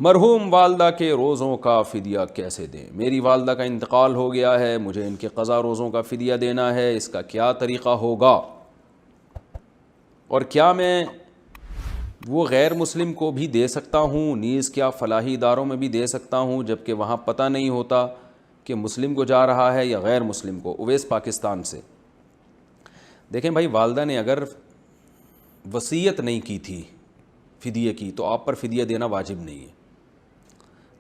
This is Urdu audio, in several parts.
مرحوم والدہ کے روزوں کا فدیہ کیسے دیں؟ میری والدہ کا انتقال ہو گیا ہے، مجھے ان کے قضا روزوں کا فدیہ دینا ہے، اس کا کیا طریقہ ہوگا؟ اور کیا میں وہ غیر مسلم کو بھی دے سکتا ہوں؟ نیز کیا فلاحی اداروں میں بھی دے سکتا ہوں جبکہ وہاں پتہ نہیں ہوتا کہ مسلم کو جا رہا ہے یا غیر مسلم کو؟ اویس پاکستان سے۔ دیکھیں بھائی، والدہ نے اگر وصیت نہیں کی تھی فدیے کی تو آپ پر فدیہ دینا واجب نہیں ہے۔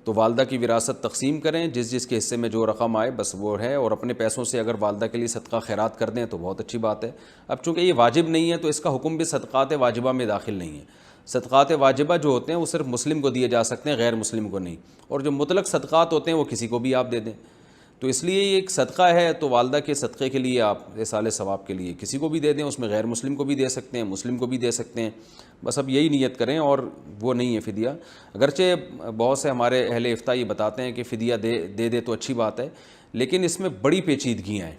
تو والدہ کی وراثت تقسیم کریں، جس جس کے حصے میں جو رقم آئے بس وہ ہے، اور اپنے پیسوں سے اگر والدہ کے لیے صدقہ خیرات کر دیں تو بہت اچھی بات ہے۔ اب چونکہ یہ واجب نہیں ہے تو اس کا حکم بھی صدقات واجبہ میں داخل نہیں ہے۔ صدقات واجبہ جو ہوتے ہیں وہ صرف مسلم کو دیے جا سکتے ہیں، غیر مسلم کو نہیں، اور جو مطلق صدقات ہوتے ہیں وہ کسی کو بھی آپ دے دیں۔ تو اس لیے یہ ایک صدقہ ہے، تو والدہ کے صدقے کے لیے آپ ایصال ثواب کے لیے کسی کو بھی دے دیں، اس میں غیر مسلم کو بھی دے سکتے ہیں، مسلم کو بھی دے سکتے ہیں، بس اب یہی نیت کریں، اور وہ نہیں ہے فدیہ۔ اگرچہ بہت سے ہمارے اہل افتاء یہ بتاتے ہیں کہ فدیہ دے تو اچھی بات ہے، لیکن اس میں بڑی پیچیدگیاں ہیں،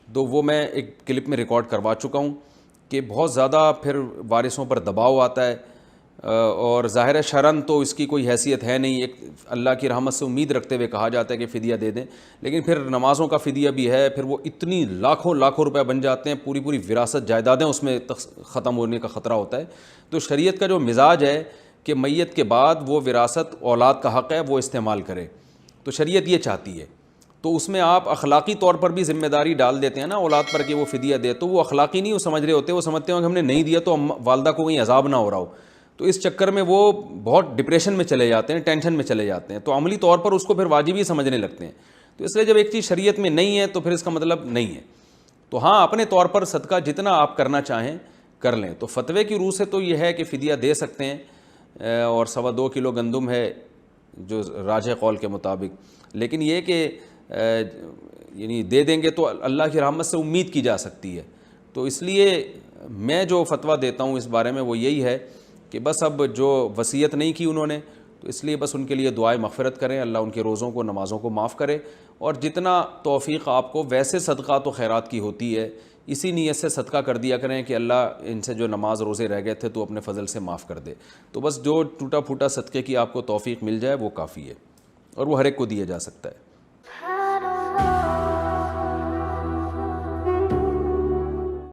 تو وہ میں ایک کلپ میں ریکارڈ کروا چکا ہوں کہ بہت زیادہ پھر وارثوں پر دباؤ آتا ہے، اور ظاہر شرعاً تو اس کی کوئی حیثیت ہے نہیں، ایک اللہ کی رحمت سے امید رکھتے ہوئے کہا جاتا ہے کہ فدیہ دے دیں، لیکن پھر نمازوں کا فدیہ بھی ہے، پھر وہ اتنی لاکھوں روپے بن جاتے ہیں، پوری وراثت جائیدادیں اس میں ختم ہونے کا خطرہ ہوتا ہے۔ تو شریعت کا جو مزاج ہے کہ میت کے بعد وہ وراثت اولاد کا حق ہے وہ استعمال کرے، تو شریعت یہ چاہتی ہے۔ تو اس میں آپ اخلاقی طور پر بھی ذمہ داری ڈال دیتے ہیں نا اولاد پر کہ وہ فدیہ دے، تو وہ اخلاقی نہیں وہ سمجھ رہے ہوتے، وہ سمجھتے ہیں کہ ہم نے نہیں دیا تو والدہ کو کہیں عذاب نہ ہو رہا ہو، تو اس چکر میں وہ بہت ڈپریشن میں چلے جاتے ہیں، ٹینشن میں چلے جاتے ہیں، تو عملی طور پر اس کو پھر واجب ہی سمجھنے لگتے ہیں۔ تو اس لیے جب ایک چیز شریعت میں نہیں ہے تو پھر اس کا مطلب نہیں ہے۔ تو ہاں، اپنے طور پر صدقہ جتنا آپ کرنا چاہیں کر لیں۔ تو فتوے کی روح سے تو یہ ہے کہ فدیہ دے سکتے ہیں، اور 2.25 کلو گندم ہے جو راجح قول کے مطابق، لیکن یہ کہ یعنی دے دیں گے تو اللہ کی رحمت سے امید کی جا سکتی ہے۔ تو اس لیے میں جو فتویٰ دیتا ہوں اس بارے میں وہ یہی ہے کہ بس اب جو وصیت نہیں کی انہوں نے، تو اس لیے بس ان کے لیے دعائے مغفرت کریں، اللہ ان کے روزوں کو نمازوں کو معاف کرے، اور جتنا توفیق آپ کو ویسے صدقات و خیرات کی ہوتی ہے اسی نیت سے صدقہ کر دیا کریں کہ اللہ ان سے جو نماز روزے رہ گئے تھے تو اپنے فضل سے معاف کر دے۔ تو بس جو ٹوٹا پھوٹا صدقے کی آپ کو توفیق مل جائے وہ کافی ہے، اور وہ ہر ایک کو دیا جا سکتا ہے۔